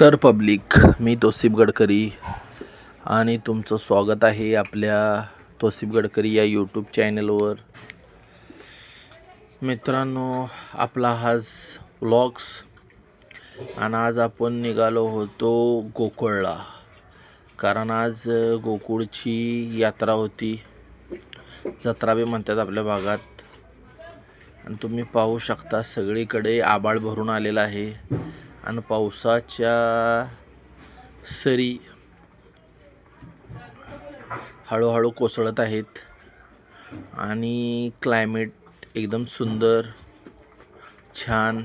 तर पब्लिक, मी तौसिफ गडकरी आणि तुमचं स्वागत आहे आपल्या तौसिफ गडकरी या यूट्यूब चॅनलवर. मित्रांनो, आपला आज व्लॉग्स आणि आज आपण निघालो होतो गोकुळला, कारण आज गोकुळची यात्रा होती, जत्रा बी म्हणतात आपल्या भागात. आणि तुम्ही पाहू शकता सगळीकडे आभाळ भरून आलेला आहे आणि पावसाच्या सरी हळूहळू कोसळत आहेत आणि क्लायमेट एकदम सुंदर, छान,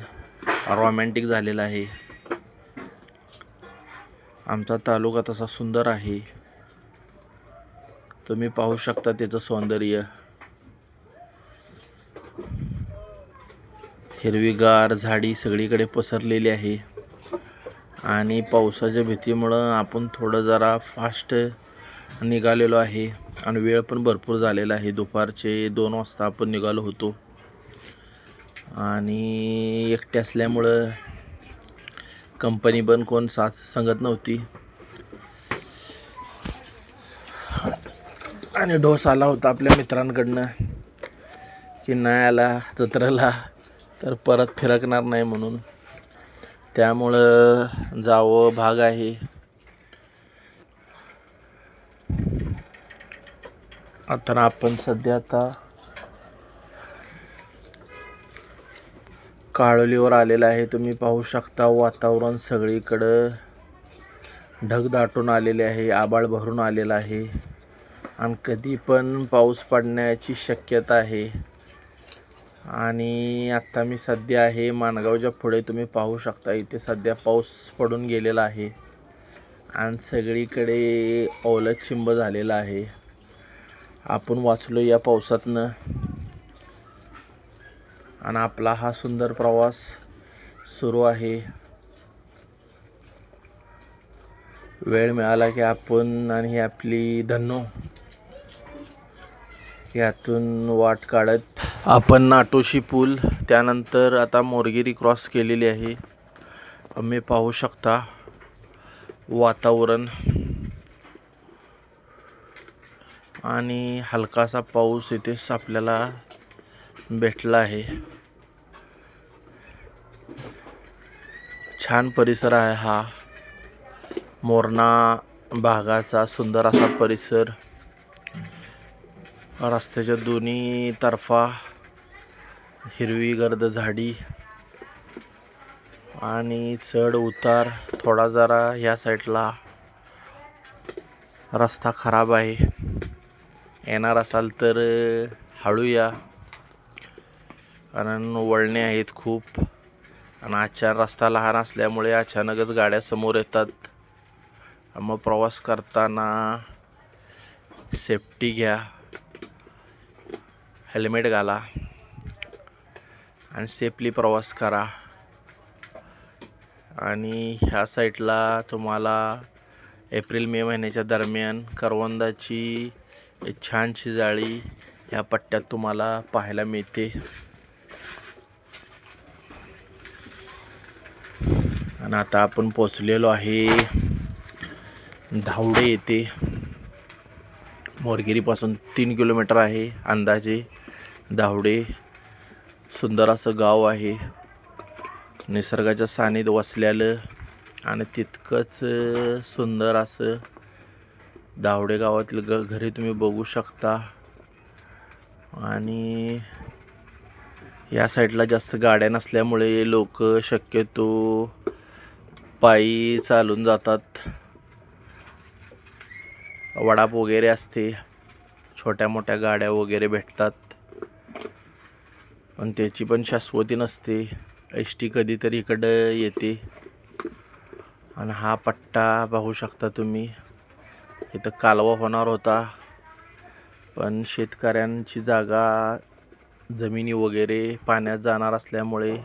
रोमॅन्टिक झालेला आहे. आमचा तालुका तसा सुंदर आहे, तुम्ही पाहू शकता त्याचं सौंदर्य. हिरवीगार झाडी सगळीकडे पसरलेली आहे आणि पावसाच्या भीतीमुळं आपण थोडं जरा फास्ट निघालेलो आहे आणि वेळ पण भरपूर झालेला आहे. दुपारचे 2 वाजता आपण निघालो होतो आणि एकटे असल्यामुळं कंपनी पण कोण साथ सांगत नव्हती आणि डोस आला होता आपल्या मित्रांकडनं की नाही आला जत्रेला तर परत फिरकणार नाही म्हणून, त्यामुळं जावं भाग आहे. आता आपण सध्या काळोलीवर आलेला आहे. तुम्ही पाहू शकता वातावरण सगळीकडं ढग दाटून आलेले आहे, आभाळ भरून आलेला आहे आणि कधी पण पाऊस पडण्याची शक्यता आहे. आणि आता मी सध्या आहे माणगावच्या पुढे. तुम्ही पाहू शकता इथे सध्या पाऊस पडून गेलेला आहे आणि सगळीकडे ओलं चिंब झालेलं आहे. आपण वाचलो या पावसातनं आणि आपला हा सुंदर प्रवास सुरू आहे. वेळ मिळाला की आपण आणि ही आपली धन्नो यातून वाट काढत आपण नाटोशी पूल, त्यानंतर आता मोरगिरी क्रॉस केलेली आहे. आम्ही पाहू शकता वातावरण आणि हलकासा पाऊस इथेच आपल्याला भेटला आहे. छान परिसर आहे हा मोरणा भागाचा, सुंदर असा परिसर. रस्त्याच्या दोन्ही तर्फा हिरवी गर्द झाडी आणि चढ उतार. थोडा जरा ह्या साईडला रस्ता खराब आहे, येणार असाल तर हळू या, कारण वळणे आहेत खूप आणि आजच्या रस्ता लहान असल्यामुळे अचानकच गाड्या समोर येतात. मग प्रवास करताना सेफ्टी घ्या, हेल्मेट घाला आणि सेफली प्रवास करा. आणि ह्या साईडला तुम्हाला एप्रिल मे महिन्याच्या दरम्यान करवंदाची एक छानशी जाळी ह्या पट्ट्यात तुम्हाला पाहायला मिळते. आणि आता आपण पोचलेलो आहे धावडे येथे. मोरगिरीपासून 3 किलोमीटर आहे अंदाजे धावडे. सुंदर असं गाव आहे, निसर्गाच्या सानिध्यात वसलेलं आणि तितकंच सुंदर असं धावडे गावातील घरे तुम्ही बघू शकता. आणि या साईडला जास्त गाड्या नसल्यामुळे लोक शक्यतो पायी चालून जातात. वडाप वगैरे असते, छोट्या मोठ्या गाड्या वगैरे भेटतात, पण त्याची पण शाश्वती नसते. एसटी कधीतरी इकडं येते. आणि हा पट्टा पाहू शकता तुम्ही, इथं कालवा होणार होता, पण शेतकऱ्यांची जागा जमिनी वगैरे पाण्यात जाणार असल्यामुळे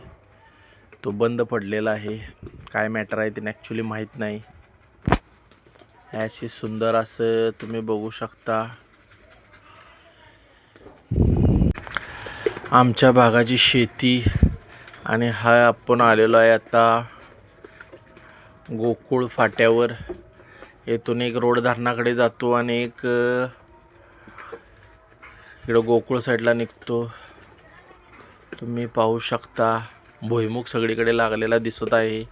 तो बंद पडलेला आहे. काय मॅटर आहे ते ॲक्च्युली माहीत नाही. अशी सुंदर असं तुम्ही बघू शकता आमच्या भागाची शेती. आणि हा आपण आलेलो आहे आता गोकुळ फाट्यावर येथून एक रोड धरणाकडे जातो आणि एक इकडं गोकुळ साईडला निघतो. तुम्ही पाहू शकता भुईमुग सगळीकडे लागलेला दिसत आहे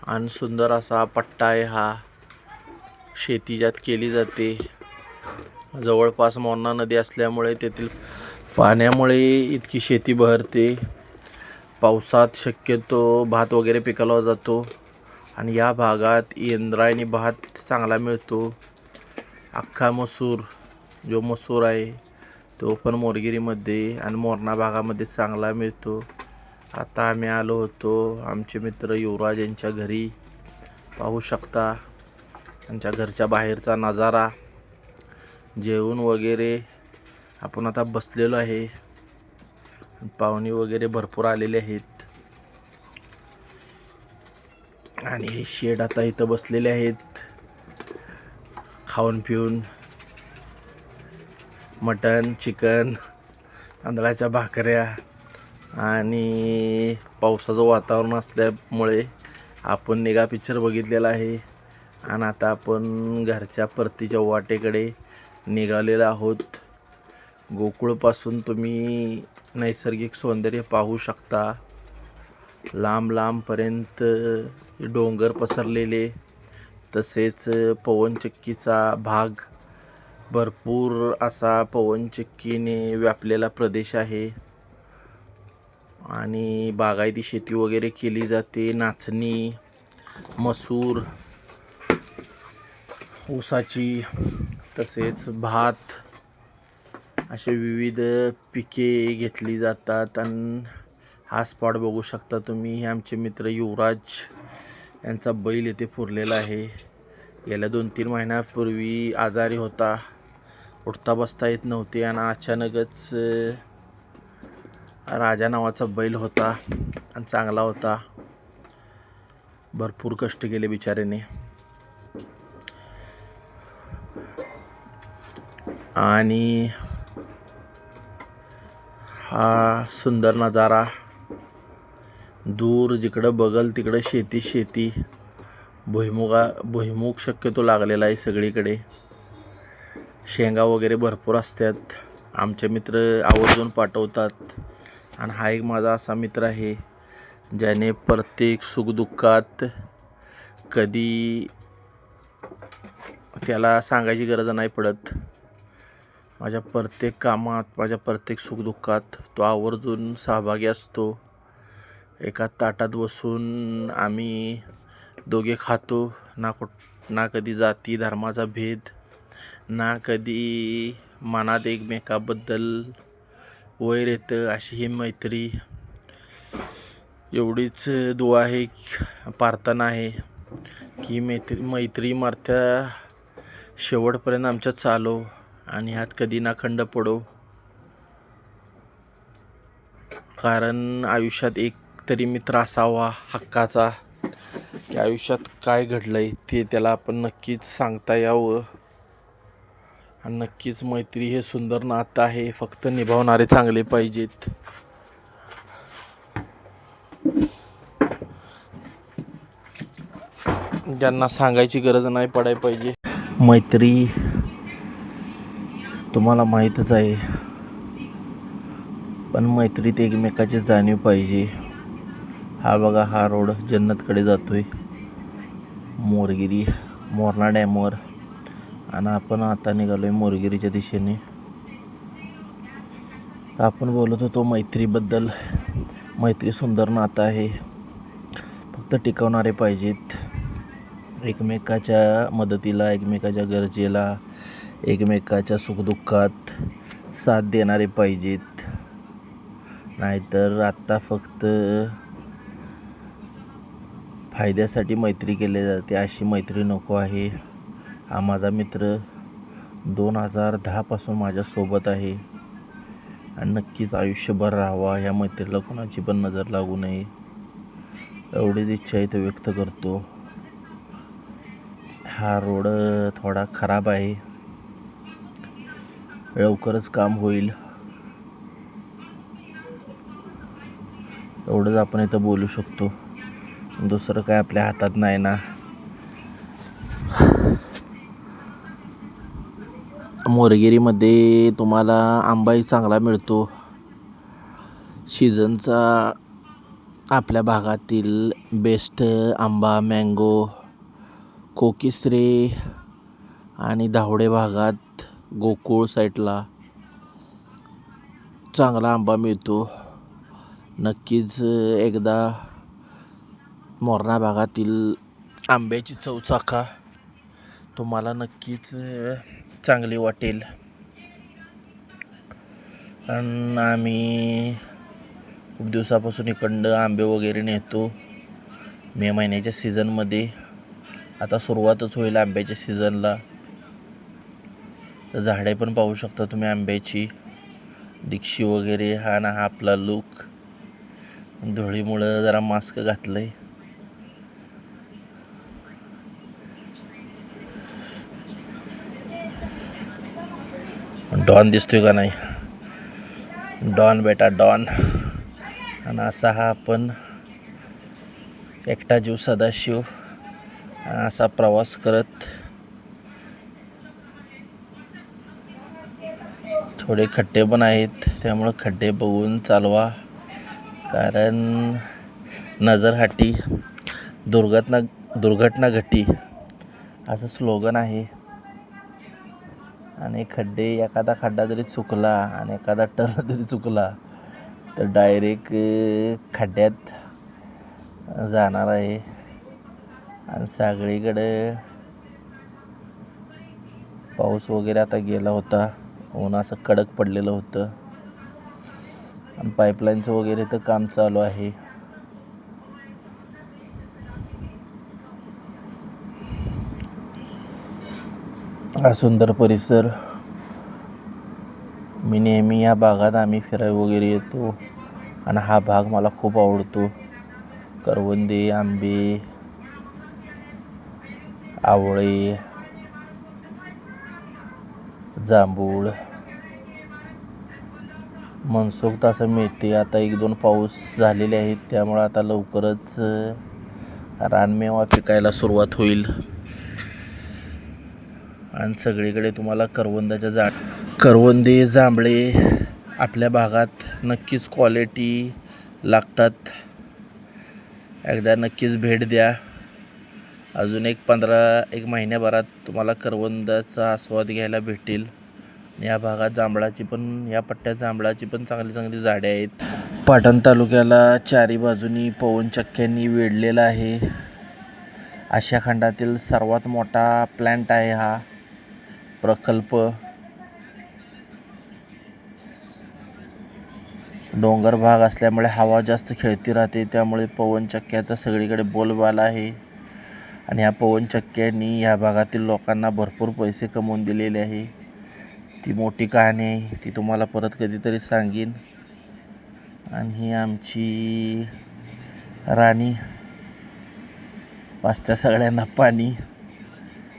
आणि सुंदर असा पट्टा आहे हा. शेती ज्यात केली जाते. जवळपास मोरणा नदी असल्यामुळे तेथील पाण्यामुळे इतकी शेती बहरते. पावसात शक्यतो भात वगैरे पिकवला जातो आणि या भागात इंद्रायणी भात चांगला मिळतो. अख्खा मसूर जो मसूर आहे तो पण मोरगिरीमध्ये आणि मोरणा भागामध्ये चांगला मिळतो. आता आम्ही आलो होतो आमचे मित्र युवराज यांच्या घरी. पाहू शकता त्यांच्या घरच्या बाहेरचा नजारा. जेवण वगैरे आपण आता बसलेलो आहे. पाहुणे वगैरे भरपूर आलेले आहेत आणि हे शेड आता इथं बसलेले आहेत खाऊन पिऊन. मटन, चिकन, तांदळाच्या भाकऱ्या आणि पावसाचं वातावरण असल्यामुळे आपण निघा पिक्चर बघितलेला आहे आणि आता आपण घरच्या परतीच्या वाटेकडे निघालेलो आहोत. गोकुळपासून तुम्ही नैसर्गिक सौंदर्य पाहू शकता. लांब लांबपर्यंत डोंगर पसरलेले, तसेच पवनचक्कीचा भाग, भरपूर असा पवनचक्कीने व्यापलेला प्रदेश आहे आणि बागायती शेती वगैरे केली जाते. नाचणी, मसूर, ऊसाची, तसेच भात असे विविध पिके घेतली जातात. आणि हा स्पॉट बघू शकता तुम्ही. हे आमचे मित्र युवराज यांचा बैल येथे पुरलेला आहे. गेल्या 2-3 महिन्यापूर्वी आजारी होता, उठता बसता येत नव्हते आणि अचानकच राजा नावाचा बैल होता आणि चांगला होता. भरपूर कष्ट केले बिचाऱ्याने आणि हा सुंदर नजारा. दूर जिकडं बघल तिकडं शेती. भुईमुग शक्यतो लागलेला आहे सगळीकडे. शेंगा वगैरे भरपूर असतात. आमचे मित्र आवर्जून पाठवतात आणि हा एक माझा असा मित्र आहे ज्याने प्रत्येक सुखदुःखात कधी त्याला सांगायची गरज नाही पडत. माझ्या प्रत्येक कामात, माझ्या प्रत्येक सुखदुःखात तो आवर्जून सहभागी असतो. एका ताटात बसून आम्ही दोघे खातो. ना कधी जाती धर्माचा भेद, ना कधी मनात एकमेकाबद्दल वैर येतं. अशी ही मैत्री. एवढीच दुआ आहे, प्रार्थना आहे की मैत्री मरत्या शेवटपर्यंत आमच्या चालो आणि ह्यात कधी ना खंड पडो. कारण आयुष्यात एक तरी मित्र असावा हक्काचा, की आयुष्यात काय घडलंय ते त्याला आपण नक्कीच सांगता यावं. आणि नक्कीच मैत्री हे सुंदर नातं आहे, फक्त निभावणारे चांगले पाहिजेत. ज्यांना सांगायची गरज नाही पडायला पाहिजे. मैत्री तुम्हाला माहीतच आहे, पण मैत्रीत एकमेकाची जाणीव पाहिजे. हा बघा, हा रोड जन्नतकडे जातोय, मोरणा डॅमवर. आणि आपण आता निघालोय मोरगिरीच्या दिशेने. तर आपण बोलत होतो मैत्रीबद्दल. मैत्री सुंदर नातं आहे, फक्त टिकवणारे पाहिजेत. एकमेकाच्या मदतीला, एकमेकाच्या गरजेला, एकमेकाच्या सुखदुःखात साथ देणारे पाहिजेत. नाहीतर आत्ता फक्त फायद्यासाठी मैत्री केली जाते, अशी मैत्री नको आहे. हा माझा मित्र 2010 पासून माझ्यासोबत आहे आणि नक्कीच आयुष्यभर राहावा. ह्या मैत्रीला कोणाची पण नजर लागू नये एवढीच इच्छा इथं व्यक्त करतो. हा रोड थोडा खराब आहे, लवकरच काम होईल एवढंच आपण इथं बोलू शकतो. दुसरं काय आपल्या हातात नाही ना. मोरगिरीमध्ये तुम्हाला आंबाही चांगला मिळतो. सीझनचा आपल्या भागातील बेस्ट आंबा मँगो, कोकिसरे आणि धावडे भागात गोकुळ साईडला चांगला आंबा मिळतो. नक्कीच एकदा मोरणा भागातील आंब्याची चव चाखा, तुम्हाला नक्कीच चांगली वाटेल. आणि आम्ही खूप दिवसापासून इकडं आंबे वगैरे नेतो. मे महिन्याच्या सीझनमध्ये आता सुरुवातच होईल आंब्याच्या सीझनला. तर झाडे पण पाहू शकता तुम्ही आंब्याची, दिक्षी वगैरे. हा ना हा आपला लुक. धुळीमुळं जरा मास्क घातलंय. डॉन दिसतोय का नाही? डॉन बेटा डॉन. आणि असा हा आपण एकटा जीव सदाशिव असा प्रवास करत, थोडे खड्डे पण आहेत त्यामुळं खड्डे बघून चालवा, कारण नजरहाटी दुर्घटना घटी असं स्लोगन आहे. आणि खड्डे, एखादा खड्डा जरी चुकला आणि एखादा टर्न जरी चुकला तर डायरेक्ट खड्ड्यात जाणार आहे. आणि सगळीकडे पाऊस वगैरे आता गेला होता, ऊन असं कडक पडलेलं होतं. आणि पाईपलाईनचं वगैरे तर काम चालू आहे. हा सुंदर परिसर. मी नेहमी या भागात आम्ही फिरायला वगैरे येतो आणि हा भाग मला खूप आवडतो. करवंदे, आंबे, आवळे, जांभूळ मनसोक्त असं मिळते. आता 1-2 पाऊस झालेले आहेत त्यामुळं आता लवकरच रानमेवा पिकायला सुरुवात होईल. आणि सगळीकडे तुम्हाला करवंदे, जांभळे आपल्या भागात नक्कीच क्वालिटी लागतात. एकदा नक्कीच भेट द्या. अजून एक महिन्याभरात तुम्हाला करवंदाचा आस्वाद घ्यायला भेटेल. या भागात या पट्ट्यात जांभळाची पण चांगली झाडे आहेत. पाटण तालुक्याला चारी बाजूनी पवनचक्क्यांनी वेढलेला आहे. आशिया खंडातील सर्वात मोठा प्लॅन्ट आहे हा प्रकल्प. डोंगर भाग असल्यामुळे हवा जास्त खेळती राहते, त्यामुळे पवनचक्क्याचा सगळीकडे बोलबाला आहे. आणि ह्या पवनचक्क्यांनी ह्या भागातील लोकांना भरपूर पैसे कमवून दिलेले आहे. ती मोठी कहाणी आहे, ती तुम्हाला परत कधीतरी सांगेन. आणि ही आमची राणी, पाचत्या सगळ्यांना पाणी,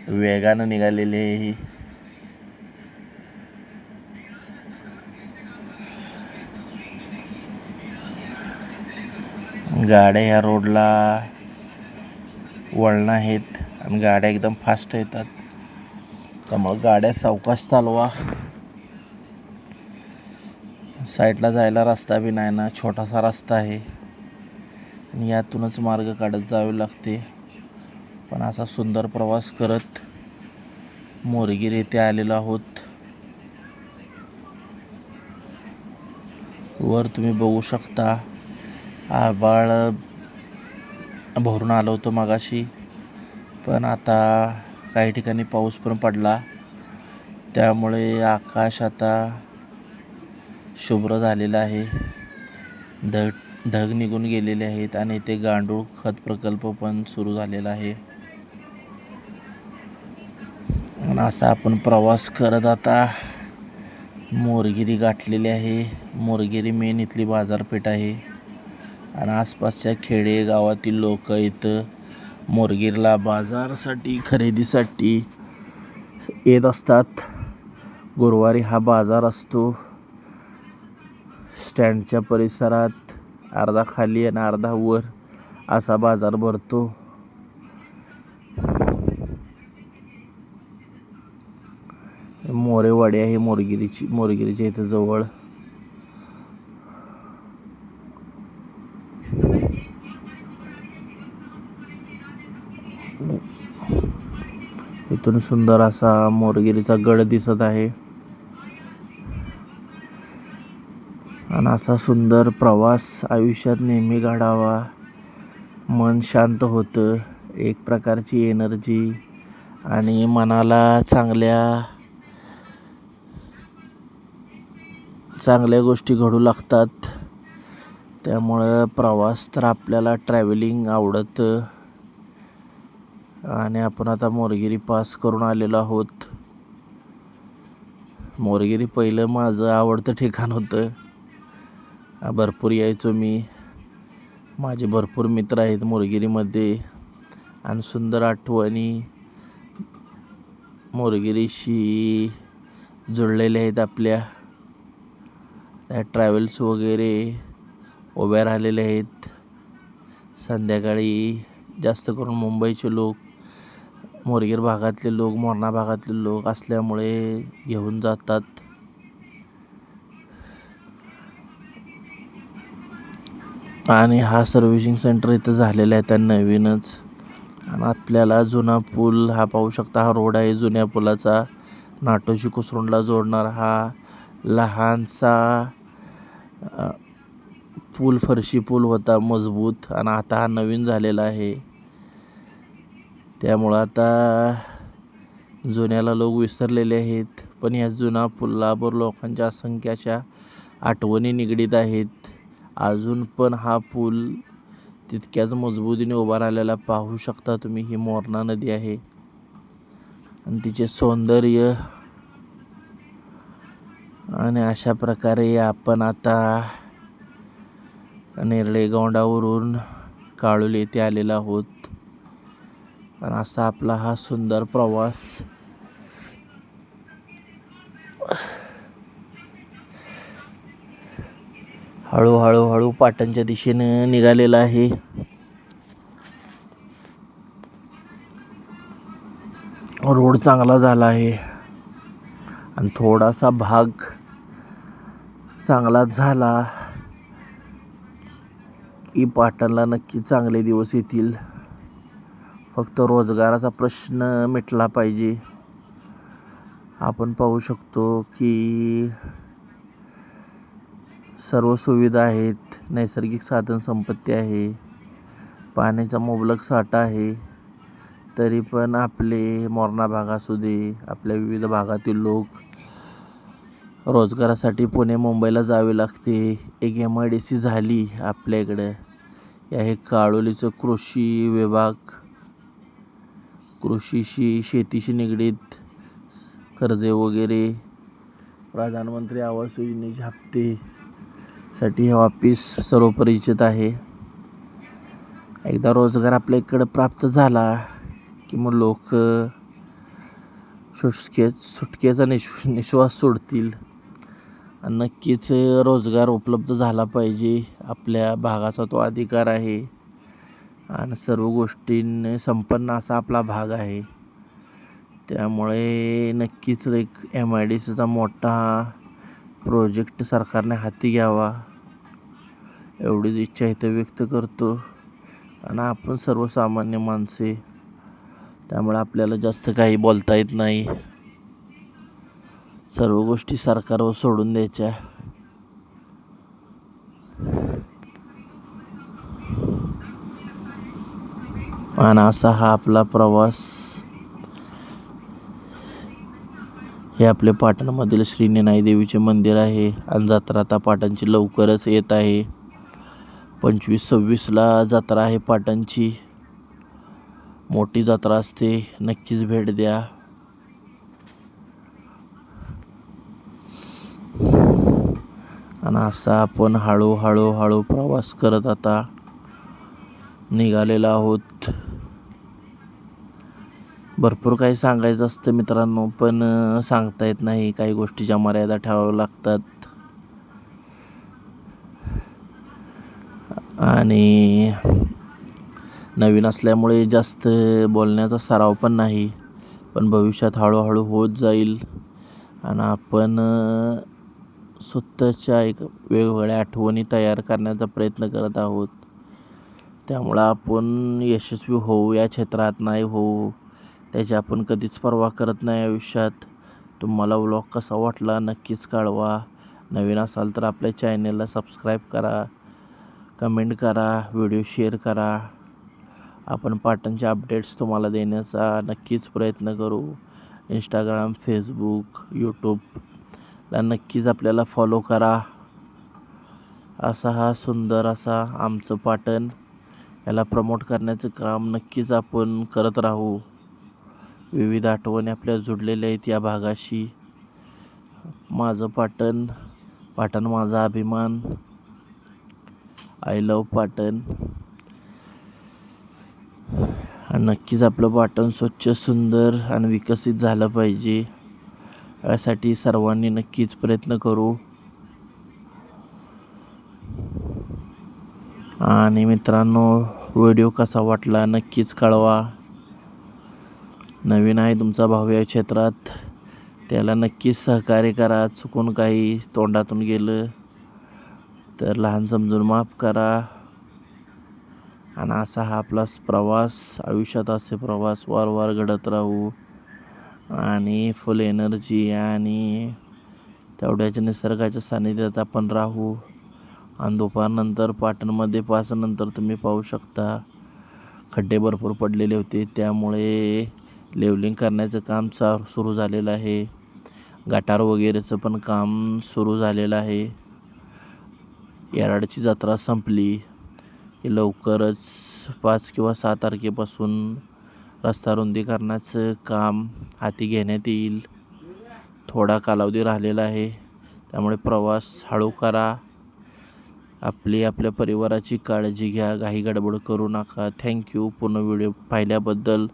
वेगानं निघालेली आहे ही. गाड्या ह्या रोडला वळणं आहेत आणि गाड्या एकदम फास्ट येतात, त्यामुळं गाड्या सावकाश चालवा. साईडला जायला रस्ता बी नाही ना, छोटासा रस्ता आहे आणि यातूनच मार्ग काढत जावे लागते. पण असा सुंदर प्रवास करत मोरगीर येथे आलेलो आहोत. वर तुम्ही बघू शकता आभाळ भरून आलं होतं मगाशी, पण आता काही ठिकाणी पाऊस पण पडला, त्यामुळे आकाश आता शुभ्र झालेलं आहे. ढग निघून गेलेले आहेत आणि ते गांडूळ खत प्रकल्प पण सुरू झालेला आहे. आणि असा आपण प्रवास करत आता मोरगिरी गाठलेली आहे. मोरगिरी मेन इथली बाजारपेठ आहे आणि आसपासच्या खेडे गावातील लोक इथं मोरगिरीला बाजारासाठी खरेदीसाठी येत असतात. गुरुवारी हा बाजार असतो. स्टँडच्या परिसरात अर्धा खाली आणि अर्धा वर असा बाजार भरतो. मोरेवाडी आहे मोरगिरीच्या इथं जवळ. इथून सुंदर असा मोरगिरीचा गड दिसत आहे. आणि असा सुंदर प्रवास आयुष्यात नेहमी काढावा. मन शांत होतं, एक प्रकारची एनर्जी आणि मनाला चांगल्या गोष्टी घडू लागतात. त्यामुळं प्रवास तर आपल्याला ट्रॅव्हलिंग आवडतं. आणि आपण आता मोरगिरी पास करून आलेलो आहोत. मोरगिरी पहिलं माझं आवडतं ठिकाण होतं. भरपूर यायचो मी. माझे भरपूर मित्र आहेत मोरगिरीमध्ये आणि सुंदर आठवणी मोरगिरीशी जुळलेल्या आहेत आपल्या. त्या ट्रॅव्हल्स वगैरे उभ्या राहिलेल्या आहेत. संध्याकाळी जास्त करून मुंबईचे लोक, मोरगिर भागातले लोक, मोरणा भागातले लोक असल्यामुळे घेऊन जातात. आणि हा सर्व्हिसिंग सेंटर इथं झालेला आहे त्या नवीनच. आणि आपल्याला जुना पूल हा पाहू शकता. हा रोड आहे जुन्या पुलाचा, नाटोशी कुसरुंडला जोडणारा हा लहानसा पूल, फरशी पूल होता मजबूत. आणि आता हा नवीन झालेला आहे. त्यामुळं आता जुन्याला लोक विसरलेले आहेत. पण या जुना पुलावर लोकांच्या असंख्य अशा आठवणी निगडीत आहेत. अजून पण हा पूल तितक्याच मजबूतीने उभा राहिलेला पाहू शकता तुम्ही. ही मोरणा नदी आहे आणि तिचे सौंदर्य. आणि अशा प्रकारे आपण आता नेरळे गौंडावरून काळोली येथे आलेलो आहोत. आणि असा आपला हा सुंदर प्रवास हळूहळू पाटणच्या दिशेने निघालेला आहे. रोड चांगला झाला आहे आणि थोडासा भाग चांगला झाला की पाटणला नक्की चांगले दिवस येतील. फक्त रोजगाराचा प्रश्न मिटला पाहिजे. आपण पाहू शकतो की सर्व सुविधा आहेत, नैसर्गिक साधन संपत्ती आहे, पाण्याचा मुबलक साठा आहे. तरी पण आपले मोरणा भाग असू दे, आपल्या विविध भागातील लोक रोजगारासाठी पुणे मुंबईला जावे लागते. एक MIDC झाली आपल्या इकडं. या हे काळोलीचं कृषी विभाग, कृषीशी शेतीशी निगडीत कर्जे वगैरे, प्रधानमंत्री आवास योजनेचे हप्ते साठी हे ऑफिस सर्व परिचित आहे. एकदा रोजगार आपल्या इकडं प्राप्त झाला की मग लोक सुटकेचा निश्वास सोडतील. नक्कीच रोजगार उपलब्ध झाला पाहिजे. आपल्या भागाचा तो अधिकार आहे आणि सर्व गोष्टींनी संपन्न असा आपला भाग आहे. त्यामुळे नक्कीच एक MIDCचा मोठा प्रोजेक्ट सरकारने हाती घ्यावा एवढीच इच्छा इथं व्यक्त करतो. आणि आपण सर्वसामान्य माणसे, त्यामुळे आपल्याला जास्त काही बोलता येत नाही. सर्व गोष्टी सरकारवर सोडून द्यायच्या. आणि असा हा आपला प्रवास. हे आपले पाटणमधील श्री निनाई देवीचे मंदिर आहे आणि जत्रा आता पाटणची लवकरच येत आहे. 25-26ला जत्रा आहे पाटणची. मोठी जत्रा असते, नक्कीच भेट द्या. आणि असा आपण हळूहळू प्रवास करत आता निघालेलो आहोत. भरपूर काही सांगायचं असतं मित्रांनो, पण सांगता येत नाही. काही गोष्टीच्या मर्यादा ठेवाव्या लागतात. आणि नवीन असल्यामुळे जास्त बोलण्याचा सराव पण नाही, पण भविष्यात हळूहळू होत जाईल. आणि आपण स्वतःच्या एक वेगवेगळ्या आठवणी तयार करण्याचा प्रयत्न करत आहोत. त्यामुळं आपण यशस्वी होऊ या क्षेत्रात नाही होऊ त्याची आपण कधीच पर्वा करत नाही आयुष्यात. तुम्हाला व्लॉग कसा वाटला नक्कीच कळवा. नवीन असाल तर आपल्या चॅनलला सबस्क्राईब करा, कमेंट करा, व्हिडिओ शेअर करा. आपण पाटणचे अपडेट्स तुम्हाला देण्याचा नक्कीच प्रयत्न करू. इंस्टाग्राम, फेसबुक, यूट्यूबला नक्कीच आपल्याला फॉलो करा. असा हा सुंदर असा आमचं पाटण याला प्रमोट करण्याचं काम नक्कीच आपण करत राहू. विविध आठवणी आपल्या जुडलेल्या आहेत या भागाशी. माझं पाटण, पाटण माझा अभिमान. I love Patan. आणि नक्कीच आपलं पाटण स्वच्छ, सुंदर आणि विकसित झालं पाहिजे. यासाठी सर्वांनी नक्कीच प्रयत्न करू. आणि मित्रांनो, व्हिडिओ कसा वाटला नक्कीच कळवा. नवीन आहे तुमचा भाऊ या क्षेत्रात, त्याला नक्कीच सहकार्य करा. चुकून काही तोंडातून गेलं तर लहान समजून माफ करा. आणि असा हा आपला प्रवास, आयुष्यात असे प्रवास वारंवार घडत राहू. आणि फुल एनर्जी आणि तेवढ्याच्या निसर्गाच्या सानिध्यात आपण राहू. आणि दुपारनंतर पाटणमध्ये पाचनंतर तुम्ही पाहू शकता खड्डे भरपूर पडलेले होते, त्यामुळे लेवलिंग करण्याचं काम सुरू झालेलं आहे. गटार वगैरेचं पण काम सुरू झालेलं आहे. येराडची जत्रा संपली की लवकरच 5 किंवा 6 तारखेपासून रस्ता रुंदीकरणाचं काम हाती घेण्यात येईल. थोडा कालावधी राहिलेला आहे, त्यामुळे प्रवास हळू करा. आपल्या परिवाराची काळजी घ्या, घाई गडबड करू नका. थँक्यू पूर्ण व्हिडिओ पाहिल्याबद्दल.